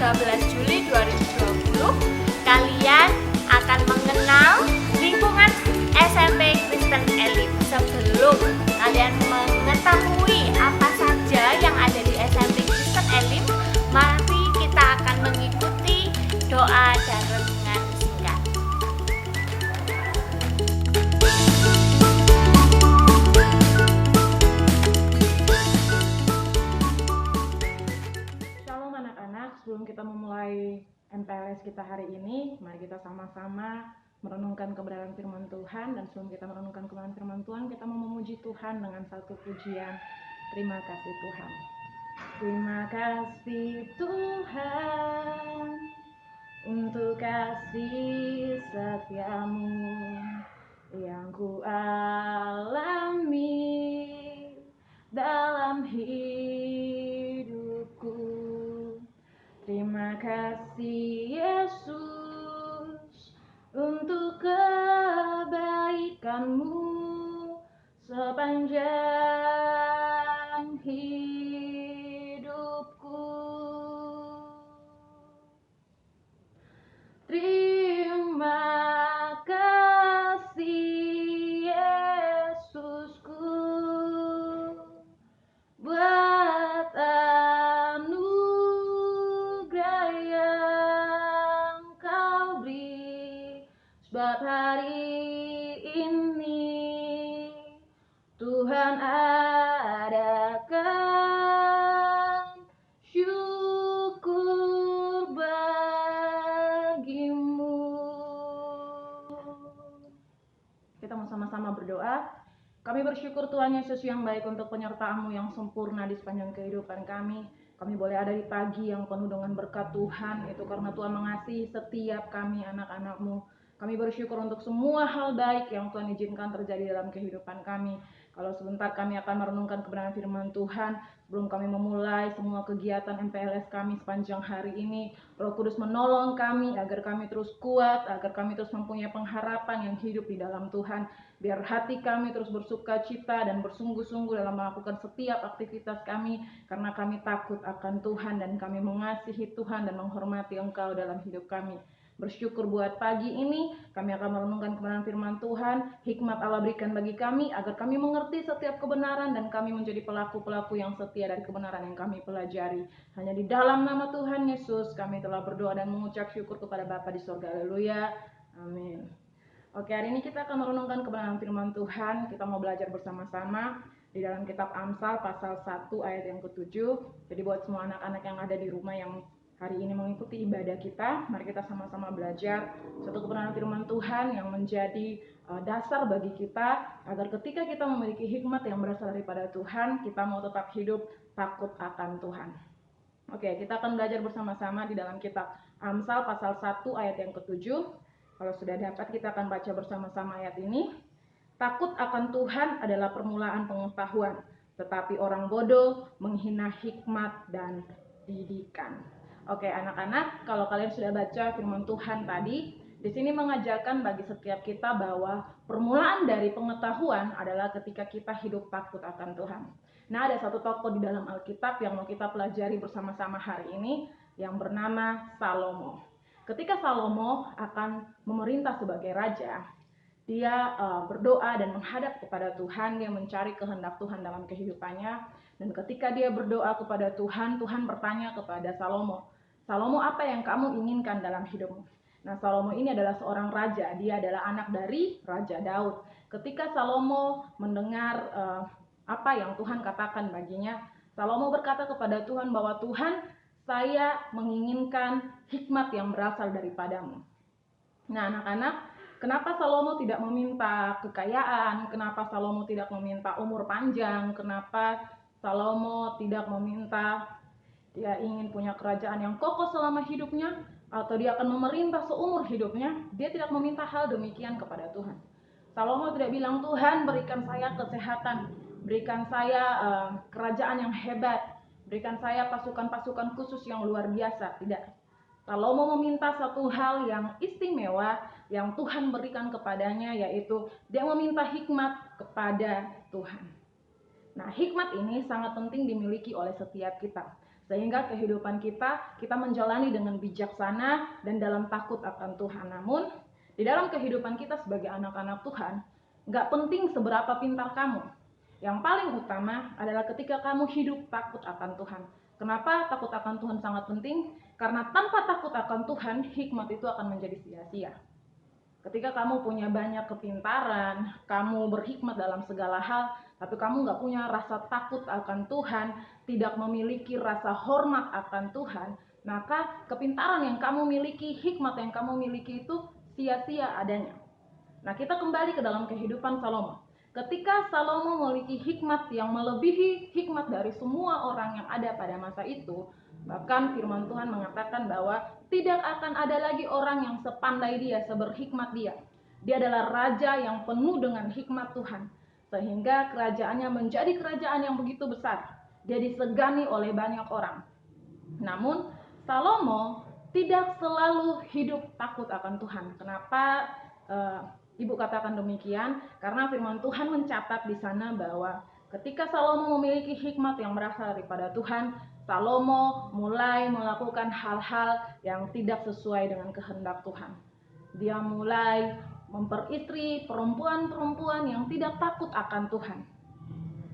13 Juli 2020 kalian akan mengenal lingkungan SMP Kristen Elim. Sebelum kalian mengetahui apa saja yang ada di SMP Kristen Elim, mari kita akan mengikuti doa dan renungan singkat. Shalom anak-anak, sebelum kita memulai MPLS kita hari ini, mari kita sama-sama merenungkan kebenaran firman Tuhan. Dan sebelum kita merenungkan kebenaran firman Tuhan, kita mau memuji Tuhan dengan satu pujian. Terima kasih Tuhan. Terima kasih Tuhan untuk kasih setiamu yang ku alami dalam hidupku. Terima kasih Yesus untuk kebaikanmu sepanjang hidupku. Terima kasih Yesusku buat anugerah yang kau beri, sebab hari ini Tuhan adakan syukur bagimu. Kita mau sama-sama berdoa. Kami bersyukur Tuhan Yesus yang baik untuk penyertaan-Mu yang sempurna di sepanjang kehidupan kami. Kami boleh ada di pagi yang penuh dengan berkat Tuhan, itu karena Tuhan mengasihi setiap kami anak-anak-Mu. Kami bersyukur untuk semua hal baik yang Tuhan izinkan terjadi dalam kehidupan kami. Kalau sebentar kami akan merenungkan kebenaran firman Tuhan, sebelum kami memulai semua kegiatan MPLS kami sepanjang hari ini, Roh Kudus menolong kami agar kami terus kuat, agar kami terus mempunyai pengharapan yang hidup di dalam Tuhan. Biar hati kami terus bersuka cita dan bersungguh-sungguh dalam melakukan setiap aktivitas kami, karena kami takut akan Tuhan dan kami mengasihi Tuhan dan menghormati Engkau dalam hidup kami. Bersyukur buat pagi ini, kami akan merenungkan kebenaran firman Tuhan. Hikmat Allah berikan bagi kami agar kami mengerti setiap kebenaran dan kami menjadi pelaku-pelaku yang setia dari kebenaran yang kami pelajari. Hanya di dalam nama Tuhan Yesus kami telah berdoa dan mengucap syukur kepada Bapa di surga. Haleluya. Amin. Oke, hari ini kita akan merenungkan kebenaran firman Tuhan. Kita mau belajar bersama-sama di dalam kitab Amsal pasal 1 ayat yang ke-7. Jadi buat semua anak-anak yang ada di rumah yang hari ini mengikuti ibadah kita, mari kita sama-sama belajar satu kebenaran firman Tuhan yang menjadi dasar bagi kita, agar ketika kita memiliki hikmat yang berasal daripada Tuhan, kita mau tetap hidup takut akan Tuhan. Oke, kita akan belajar bersama-sama di dalam kitab Amsal pasal 1 ayat yang ke-7. Kalau sudah dapat, kita akan baca bersama-sama ayat ini. Takut akan Tuhan adalah permulaan pengetahuan, tetapi orang bodoh menghina hikmat dan didikan. Oke, anak-anak, kalau kalian sudah baca firman Tuhan tadi, di sini mengajarkan bagi setiap kita bahwa permulaan dari pengetahuan adalah ketika kita hidup takut akan Tuhan. Nah, ada satu tokoh di dalam Alkitab yang mau kita pelajari bersama-sama hari ini yang bernama Salomo. Ketika Salomo akan memerintah sebagai raja, dia berdoa dan menghadap kepada Tuhan, dia mencari kehendak Tuhan dalam kehidupannya. Dan ketika dia berdoa kepada Tuhan, Tuhan bertanya kepada Salomo, Salomo, apa yang kamu inginkan dalam hidupmu? Nah, Salomo ini adalah seorang raja, dia adalah anak dari Raja Daud. Ketika Salomo mendengar apa yang Tuhan katakan baginya, Salomo berkata kepada Tuhan bahwa Tuhan, saya menginginkan hikmat yang berasal daripadamu. Nah, anak-anak, kenapa Salomo tidak meminta kekayaan? Kenapa Salomo tidak meminta umur panjang? Kenapa Salomo tidak meminta dia ingin punya kerajaan yang kokoh selama hidupnya, atau dia akan memerintah seumur hidupnya? Dia tidak meminta hal demikian kepada Tuhan. Salomo tidak bilang, Tuhan berikan saya kesehatan, berikan saya kerajaan yang hebat, berikan saya pasukan-pasukan khusus yang luar biasa. Tidak. Salomo meminta satu hal yang istimewa yang Tuhan berikan kepadanya, yaitu dia meminta hikmat kepada Tuhan. Nah, hikmat ini sangat penting dimiliki oleh setiap kita. Sehingga kehidupan kita menjalani dengan bijaksana dan dalam takut akan Tuhan. Namun, di dalam kehidupan kita sebagai anak-anak Tuhan, nggak penting seberapa pintar kamu. Yang paling utama adalah ketika kamu hidup takut akan Tuhan. Kenapa takut akan Tuhan sangat penting? Karena tanpa takut akan Tuhan, hikmat itu akan menjadi sia-sia. Ketika kamu punya banyak kepintaran, kamu berhikmat dalam segala hal, tapi kamu nggak punya rasa takut akan Tuhan, tidak memiliki rasa hormat akan Tuhan, maka kepintaran yang kamu miliki, hikmat yang kamu miliki itu sia-sia adanya. Nah, kita kembali ke dalam kehidupan Salomo. Ketika Salomo memiliki hikmat yang melebihi hikmat dari semua orang yang ada pada masa itu, bahkan firman Tuhan mengatakan bahwa tidak akan ada lagi orang yang sepandai dia, seberhikmat dia. Dia adalah raja yang penuh dengan hikmat Tuhan, sehingga kerajaannya menjadi kerajaan yang begitu besar. Dia disegani oleh banyak orang. Namun Salomo tidak selalu hidup takut akan Tuhan. Kenapa Ibu katakan demikian? Karena firman Tuhan mencatat di sana bahwa ketika Salomo memiliki hikmat yang berasal daripada Tuhan, Salomo mulai melakukan hal-hal yang tidak sesuai dengan kehendak Tuhan. Dia mulai memperistri perempuan-perempuan yang tidak takut akan Tuhan.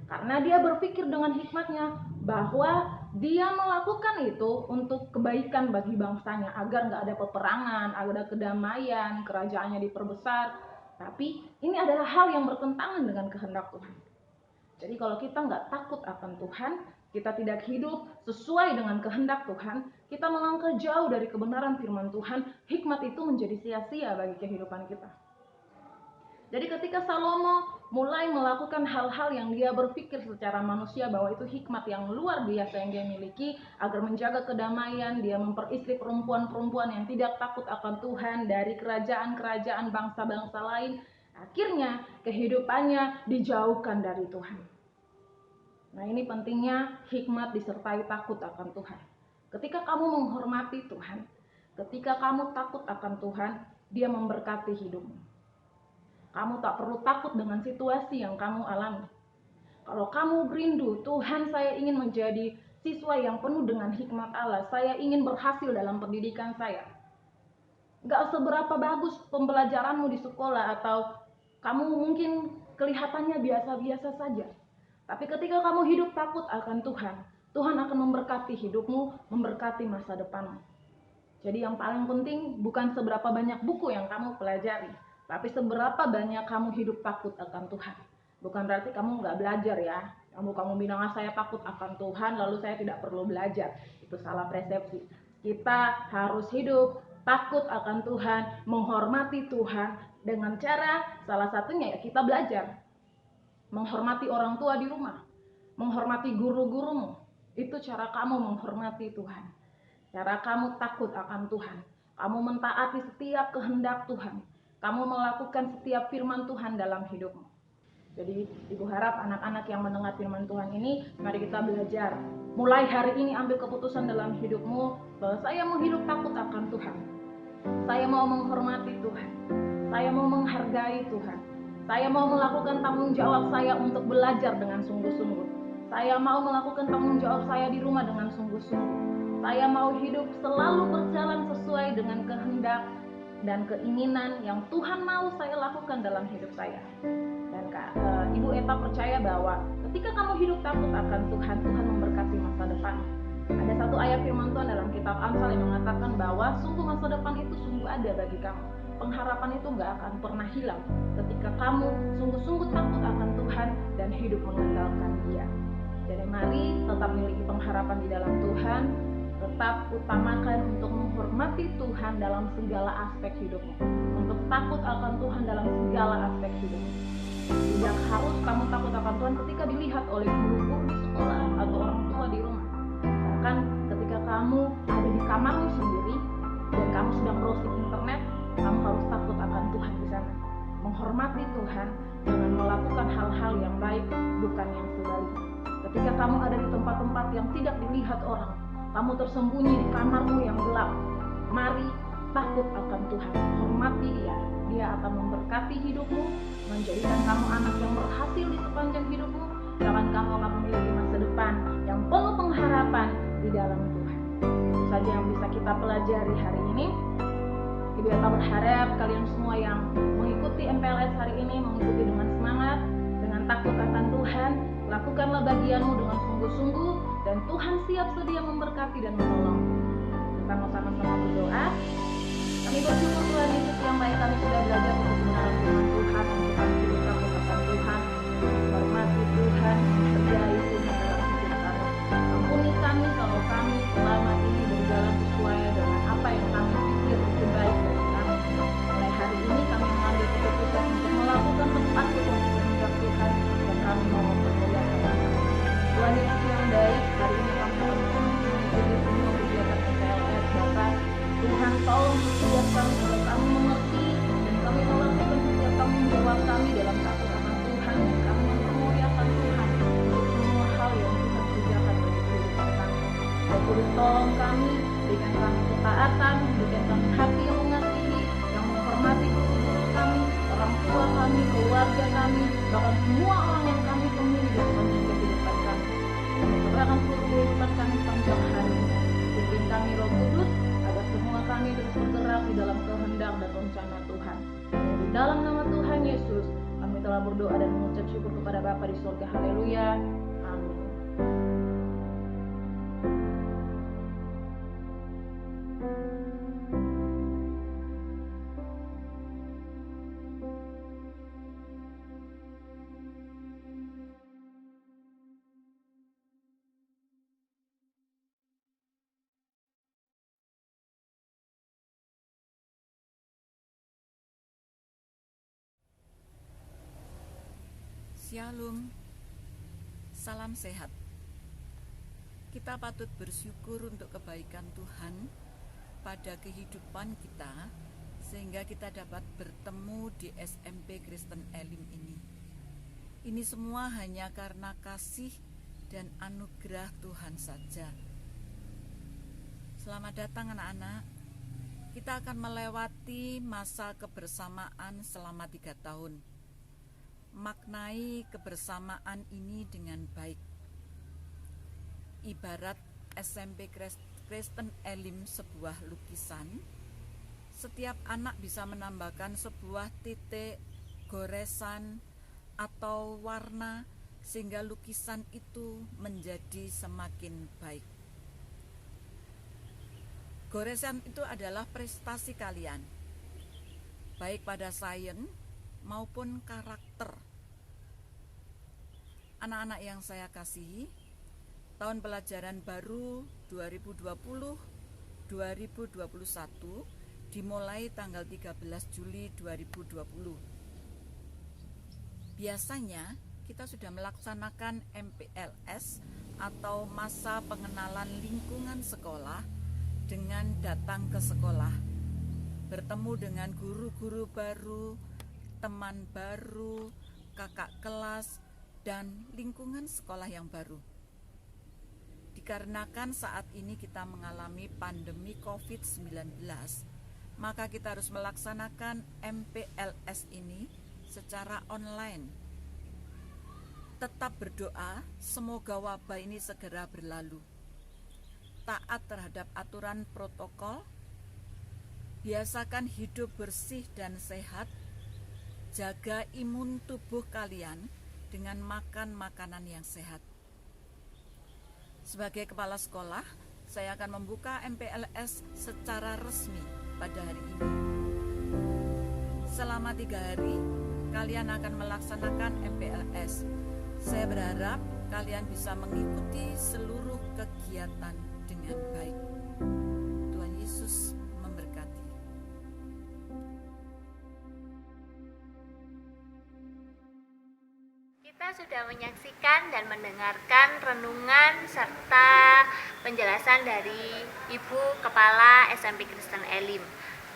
Karena dia berpikir dengan hikmatnya bahwa dia melakukan itu untuk kebaikan bagi bangsanya, agar nggak ada peperangan, agar ada kedamaian, kerajaannya diperbesar. Tapi ini adalah hal yang bertentangan dengan kehendak Tuhan. Jadi kalau kita nggak takut akan Tuhan, kita tidak hidup sesuai dengan kehendak Tuhan, kita melangkah jauh dari kebenaran firman Tuhan, hikmat itu menjadi sia-sia bagi kehidupan kita. Jadi ketika Salomo mulai melakukan hal-hal yang dia berpikir secara manusia bahwa itu hikmat yang luar biasa yang dia miliki agar menjaga kedamaian, dia memperistri perempuan-perempuan yang tidak takut akan Tuhan dari kerajaan-kerajaan bangsa-bangsa lain, akhirnya kehidupannya dijauhkan dari Tuhan. Nah, ini pentingnya hikmat disertai takut akan Tuhan. Ketika kamu menghormati Tuhan, ketika kamu takut akan Tuhan, dia memberkati hidupmu. Kamu tak perlu takut dengan situasi yang kamu alami. Kalau kamu rindu, Tuhan, saya ingin menjadi siswa yang penuh dengan hikmat Allah. Saya ingin berhasil dalam pendidikan saya. Gak seberapa bagus pembelajaranmu di sekolah, atau kamu mungkin kelihatannya biasa-biasa saja. Tapi ketika kamu hidup takut akan Tuhan, Tuhan akan memberkati hidupmu, memberkati masa depanmu. Jadi yang paling penting bukan seberapa banyak buku yang kamu pelajari, tapi seberapa banyak kamu hidup takut akan Tuhan. Bukan berarti kamu nggak belajar ya. Kamu bilang, saya takut akan Tuhan, lalu saya tidak perlu belajar. Itu salah persepsi. Kita harus hidup takut akan Tuhan, menghormati Tuhan dengan cara salah satunya ya kita belajar. Menghormati orang tua di rumah, menghormati guru-gurumu. Itu cara kamu menghormati Tuhan. Cara kamu takut akan Tuhan. Kamu mentaati setiap kehendak Tuhan. Kamu melakukan setiap firman Tuhan dalam hidupmu. Jadi Ibu harap anak-anak yang mendengar firman Tuhan ini, mari kita belajar. Mulai hari ini ambil keputusan dalam hidupmu bahwa saya mau hidup takut akan Tuhan. Saya mau menghormati Tuhan. Saya mau menghargai Tuhan. Saya mau melakukan tanggung jawab saya untuk belajar dengan sungguh-sungguh. Saya mau melakukan tanggung jawab saya di rumah dengan sungguh-sungguh. Saya mau hidup selalu berjalan sesuai dengan kehendak dan keinginan yang Tuhan mau saya lakukan dalam hidup saya. Dan Ibu Eta percaya bahwa ketika kamu hidup takut akan Tuhan, Tuhan memberkati masa depan. Ada satu ayat firman Tuhan dalam kitab Amsal yang mengatakan bahwa sungguh masa depan itu sungguh ada bagi kamu. Pengharapan itu gak akan pernah hilang ketika kamu sungguh-sungguh takut akan Tuhan dan hidup mengandalkan Dia. Jadi mari tetap miliki pengharapan di dalam Tuhan. Tetap utamakan untuk menghormati Tuhan dalam segala aspek hidupmu. Untuk takut akan Tuhan dalam segala aspek hidupmu. Tidak harus kamu takut akan Tuhan ketika dilihat oleh guru-guru di sekolah atau orang tua di rumah. Bahkan ketika kamu ada di kamarmu sendiri dan kamu sedang browsing internet, kamu harus takut akan Tuhan di sana. Menghormati Tuhan dengan melakukan hal-hal yang baik, bukan yang sebaliknya. Ketika kamu ada di tempat-tempat yang tidak dilihat orang, kamu tersembunyi di kamarmu yang gelap, mari takut akan Tuhan, hormati Dia. Dia akan memberkati hidupmu, menjadikan kamu anak yang berhasil di sepanjang hidupmu, dan kamu akan memiliki masa depan yang penuh pengharapan di dalam Tuhan. Itu saja yang bisa kita pelajari hari ini. Ibu Eta berharap kalian semua yang mengikuti MPLS hari ini mengikuti dengan semangat, dengan takut akan Tuhan. Lakukanlah bagianmu dengan sungguh-sungguh dan Tuhan siap sedia memberkati dan menolong. Kita mau sama-sama berdoa. Kami bersyukur Tuhan Yesus yang baik, kami sudah belajar untuk kebenaran firman Tuhan, untuk kami hidup takut akan Tuhan, menghormati Tuhan, menghargai Tuhan dalam hidup kami. Ampuni kami kalau kami selama ini berjalan sesuai dengan apa yang kami pikir itu baik bagi kami. Mulai hari ini kami mengambil keputusan untuk melakukan tepat sesuai kehendak Tuhan dan kami mau mempermuliakan Tuhan. Tuhan Yesus yang baik, hari ini kami akan mengikuti semua kegiatan MPLS Bapak. Tuhan tolong setiap kami agar kami mengerti dan kami melakukan setiap tanggung jawab kami dalam takut akan Tuhan dan kami mempermuliakan Tuhan untuk semua hal yang Tuhan kerjakan bagi kehidupan kami. Roh Kudus tolong kami, berikan kami ketaatan, berikan kami hati yang mengasihi, yang menghormati guru-guru kami, orang tua kami, keluarga kami, bahkan semua orang yang kami temui di sepanjang kehidupan kami. Kami serahkan seluruh kehidupan kami sepanjang hari ini. Pimpin kami Roh Kudus, agar semua kami terus bergerak di dalam kehendak dan rencana Tuhan. Dan di dalam nama Tuhan Yesus, kami telah berdoa dan mengucap syukur kepada Bapa di surga. Haleluya. Amin. Shalom, salam sehat. Kita patut bersyukur untuk kebaikan Tuhan pada kehidupan kita, sehingga kita dapat bertemu di SMP Kristen Elim ini. Ini semua hanya karena kasih dan anugerah Tuhan saja. Selamat datang anak-anak. Kita akan melewati masa kebersamaan selama 3 tahun. Maknai kebersamaan ini dengan baik. Ibarat SMP Kristen Elim sebuah lukisan, setiap anak bisa menambahkan sebuah titik, goresan, atau warna sehingga lukisan itu menjadi semakin baik. Goresan itu adalah prestasi kalian, baik pada sains maupun karakter. Anak-anak yang saya kasihi, tahun pelajaran baru 2020-2021 dimulai tanggal 13 Juli 2020. Biasanya kita sudah melaksanakan MPLS atau masa pengenalan lingkungan sekolah dengan datang ke sekolah, bertemu dengan guru-guru baru, teman baru, kakak kelas, dan lingkungan sekolah yang baru. Dikarenakan saat ini kita mengalami pandemi COVID-19, maka kita harus melaksanakan MPLS ini secara online. Tetap berdoa, semoga wabah ini segera berlalu. Taat terhadap aturan protokol, biasakan hidup bersih dan sehat, jaga imun tubuh kalian dengan makan makanan yang sehat. Sebagai kepala sekolah, saya akan membuka MPLS secara resmi pada hari ini. Selama 3 hari, kalian akan melaksanakan MPLS. Saya berharap kalian bisa mengikuti seluruh kegiatan dengan baik. Tuhan Yesus memberkati. Kita sudah menyaksikan dan mendengarkan renungan serta penjelasan dari Ibu Kepala SMP Kristen Elim.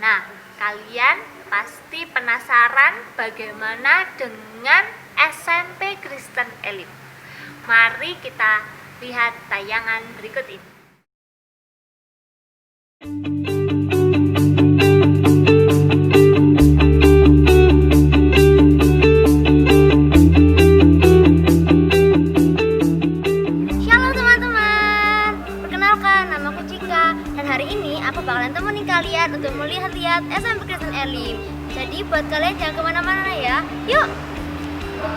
Nah, kalian pasti penasaran bagaimana dengan SMP Kristen Elim. Mari kita lihat tayangan berikut ini. aku bakalan temenin kalian untuk melihat-lihat SMP Kristen Elim. Jadi buat kalian jangan kemana-mana ya. Yuk!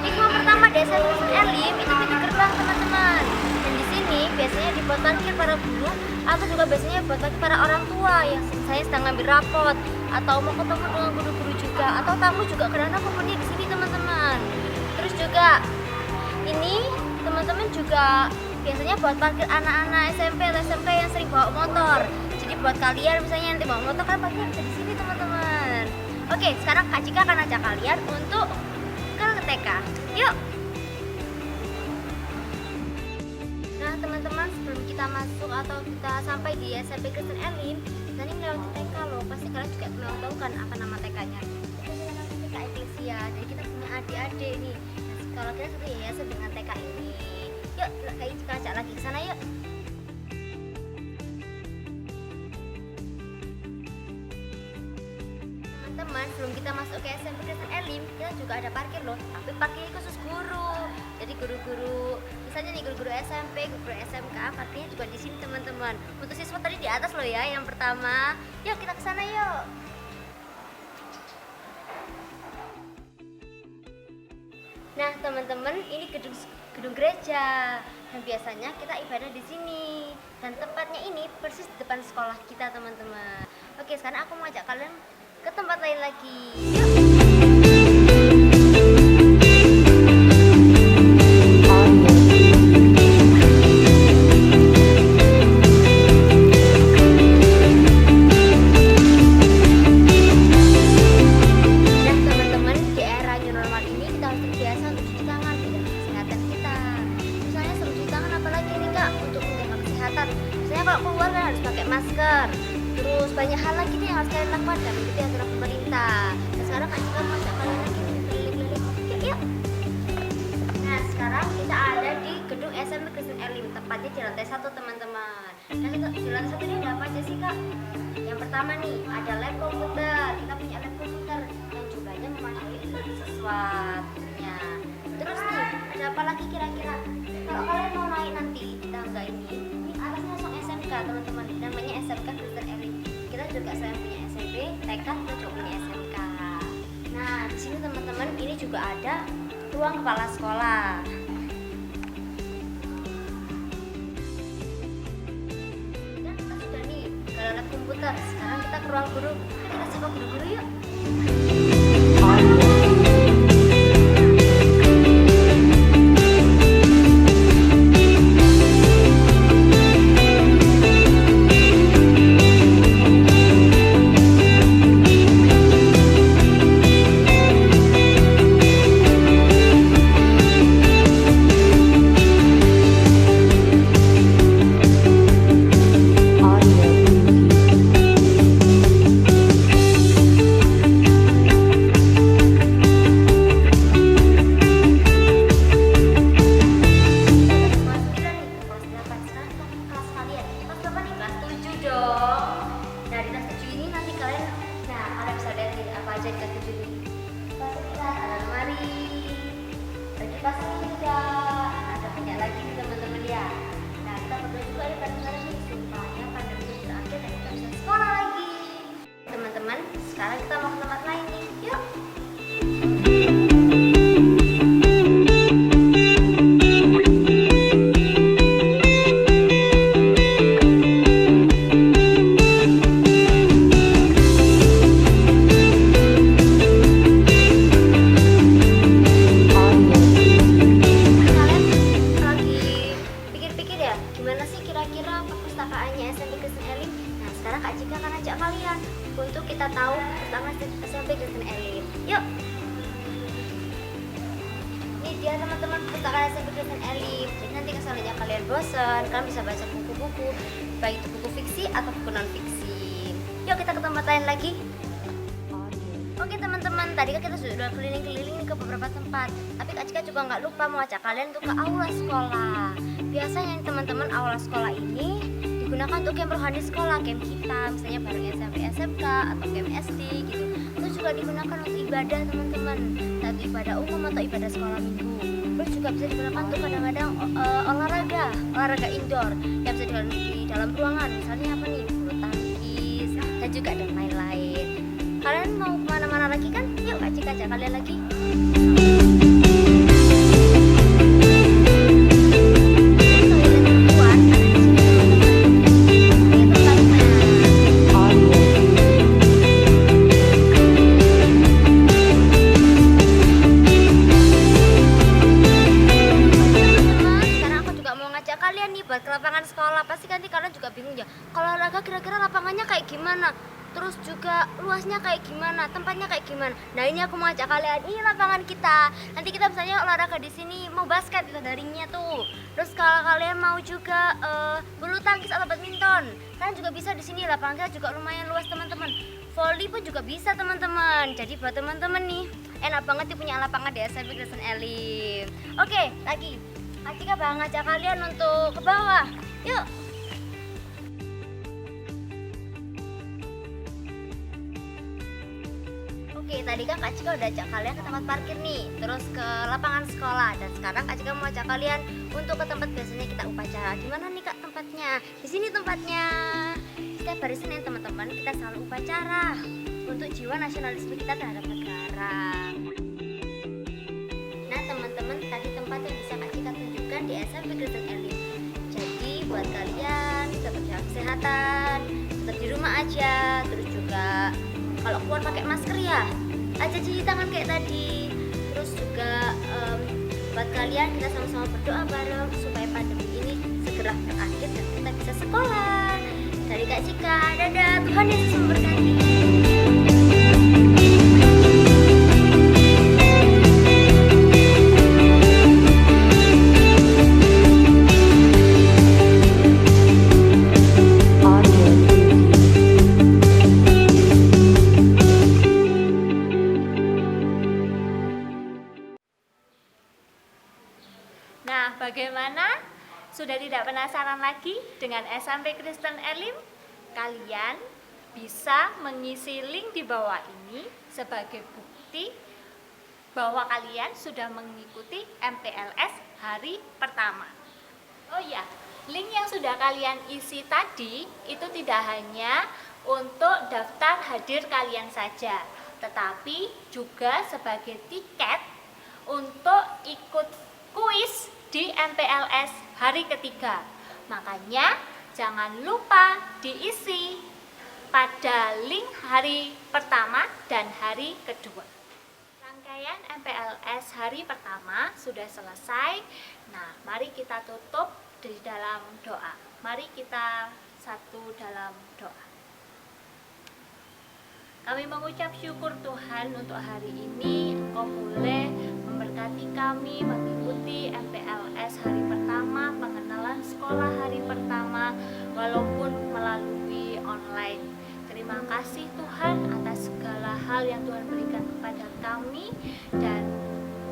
Lingkungan pertama di SMP Kristen Elim itu pintu gerbang teman-teman. Dan di sini biasanya dibuat parkir para guru atau juga biasanya buat parkir para orang tua yang saya sedang ngambil rapot atau mau ketemu dengan guru-guru juga atau tamu juga karena kumpulnya di sini teman-teman. Terus juga ini teman-teman juga biasanya buat parkir anak-anak SMP atau SMK yang sering bawa motor. Jadi buat kalian misalnya nanti bawa motor kan parkirnya bisa di sini teman-teman. Oke, sekarang Kak Cika akan ajak kalian untuk ke TK. Yuk. Nah teman-teman, sebelum kita masuk atau kita sampai di SMP Kristen Elim, kita ini melewati TK loh. Pasti kalian juga belum tahu kan apa nama TK-nya. TK Eklesia. Jadi kita punya adik-adik nih. Nah, kalau kita satu yayasan dengan TK ini. Yuk, Kak Cika ajak lagi ke sana yuk. Teman-teman, sebelum kita masuk ke SMP Kristen Elim, kita juga ada parkir loh, tapi parkirnya khusus guru. Jadi guru-guru, misalnya nih guru-guru SMP, guru SMK, parkirnya juga di sini teman-teman. Untuk siswa tadi di atas loh ya, yang pertama. Yuk kita ke sana yuk. Nah teman-teman, ini gedung gereja. Dan biasanya kita ibadah di sini. Dan tempatnya ini persis di depan sekolah kita teman-teman. Oke, sekarang aku mau ajak kalian ke tempat lain lagi. Yuk. Nah teman-teman, di era new normal ini kita harus terbiasa untuk cuci tangan untuk kesehatan kita. Misalnya sebelum cuci tangan apalagi nih Kak, untuk menjaga kesehatan. Misalnya kalau keluar kan harus pakai masker. Terus banyak hal lagi nih yang harus kalian lakukan dan mengikuti aturan pemerintah. Dan sekarang Kak Cika mau ajak kalian lagi keliling-keliling. Yuk. Nah sekarang kita ada di gedung SMP Kristen Elim, tepatnya di lantai 1 teman-teman. Nah di lantai 1 ini ada apa aja sih Kak? Yang pertama nih ada lab komputer. Kita punya lab komputer yang jumlahnya memadai siswanya. Terus nih ada apa lagi kira-kira? Kalau kalian mau naik nanti di tangga ini atasnya langsung SMK teman-teman, namanya SMK Kristen Elim. Kita juga selain punya SMP, TK, kita juga punya SMK. Nah di sini teman-teman ini juga ada ruang kepala sekolah. Dan kita sudah nih ke lab komputer. Sekarang kita ke ruang guru. Kita sapa guru-guru yuk. Sekarang kita mau ke tempat lain nih, yuk. Gimana sih kira-kira perpustakaannya SMP Kristen Elim? Nah sekarang Kak Cika akan ajak kalian untuk kita tahu perpustakaan SMP Kristen Elim. Yuk. Ini dia teman-teman perpustakaan SMP Kristen Elim. Jadi nanti kalau kalian bosan, kalian bisa baca buku-buku, baik itu buku fiksi atau buku non fiksi. Yuk kita ke tempat lain lagi. Oke teman-teman, tadi kan kita sudah keliling-keliling ke beberapa tempat. Tapi Kak Cika juga nggak lupa mau ajak kalian untuk ke aula sekolah. Biasanya teman-teman aula sekolah ini digunakan untuk camp rohani sekolah, camp kita, misalnya bareng SMP SMK atau camp SD gitu. Itu juga digunakan untuk ibadah teman-teman, satu ibadah umum atau ibadah sekolah minggu. Terus juga bisa digunakan untuk kadang-kadang olahraga indoor yang bisa di dalam ruangan, misalnya apa nih, bulu tangkis juga dan lain-lain. Kalian mau kemana-mana lagi kan? Yuk Kak Cika ajak kalian lagi. Buat ke lapangan sekolah, pasti nanti kalian juga bingung ya, kalau olahraga kira-kira lapangannya kayak gimana, terus juga luasnya kayak gimana, tempatnya kayak gimana. Nah ini aku mau ajak kalian, ini lapangan kita. Nanti kita misalnya olahraga di sini, mau basket itu daringnya tuh. Terus kalau kalian mau juga bulu tangkis atau badminton, kalian juga bisa di sini. Lapangan kita juga lumayan luas teman-teman. Volley pun juga bisa teman-teman. Jadi buat teman-teman nih, enak banget nih punya lapangan di SMP Kristen Elim. Oke, lagi. Kak Cika bakal ngajak kalian untuk ke bawah. Yuk. Oke, tadi kan Kak Cika udah ajak kalian ke tempat parkir nih, terus ke lapangan sekolah. Dan sekarang Kak Cika mau ajak kalian untuk ke tempat biasanya kita upacara. Di mana nih Kak tempatnya? Di sini tempatnya. Setiap hari Senin teman-teman kita selalu upacara untuk jiwa nasionalisme kita terhadap negara. Nah teman-teman, tadi tempat yang bisa Kak Cika tunjukkan di SMP Kristen Elim. Jadi buat kalian tetap jaga kesehatan, tetap di rumah aja. Terus juga kalau keluar pakai masker ya, aja cuci tangan kayak tadi. Terus juga buat kalian kita sama-sama berdoa bareng supaya pandemi ini segera berakhir dan kita bisa sekolah. Dari Kak Cika, dadah, Tuhan Yesus memberkati. Nah, bagaimana? Sudah tidak penasaran lagi dengan SMP Kristen Elim? Kalian bisa mengisi link di bawah ini sebagai bukti bahwa kalian sudah mengikuti MPLS hari pertama. Oh iya, link yang sudah kalian isi tadi itu tidak hanya untuk daftar hadir kalian saja, tetapi juga sebagai tiket untuk ikut kuis di MPLS hari ketiga. Makanya jangan lupa diisi pada link hari pertama dan hari kedua. Rangkaian MPLS hari pertama sudah selesai. Nah, mari kita tutup di dalam doa. Mari kita satu dalam doa. Kami mengucap syukur Tuhan untuk hari ini Engkau boleh memberkati kami mengikuti MPLS hari pertama, pengenalan sekolah hari pertama walaupun melalui online. Terima kasih Tuhan atas segala hal yang Tuhan berikan kepada kami, dan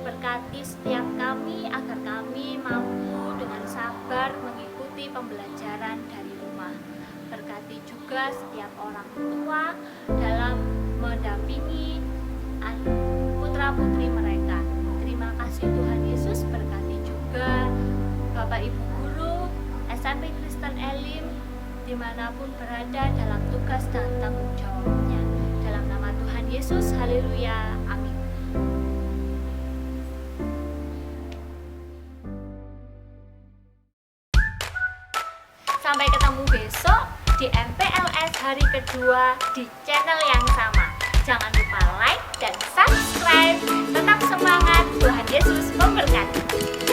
berkati setiap kami agar kami mampu dengan sabar mengikuti pembelajaran dari rumah. Berkati juga setiap orang tua dalam mendampingi putra-putri mereka. Terima kasih Tuhan Yesus. Berkati juga Bapak Ibu Guru SMP Kristen Elim dimanapun berada dalam tugas dan tanggung jawabnya. Dalam nama Tuhan Yesus, haleluya, amin. Sampai ketemu besok di MPLS hari kedua di channel yang sama. Jangan lupa like dan subscribe. Tetap semangat, Tuhan Yesus memberkati.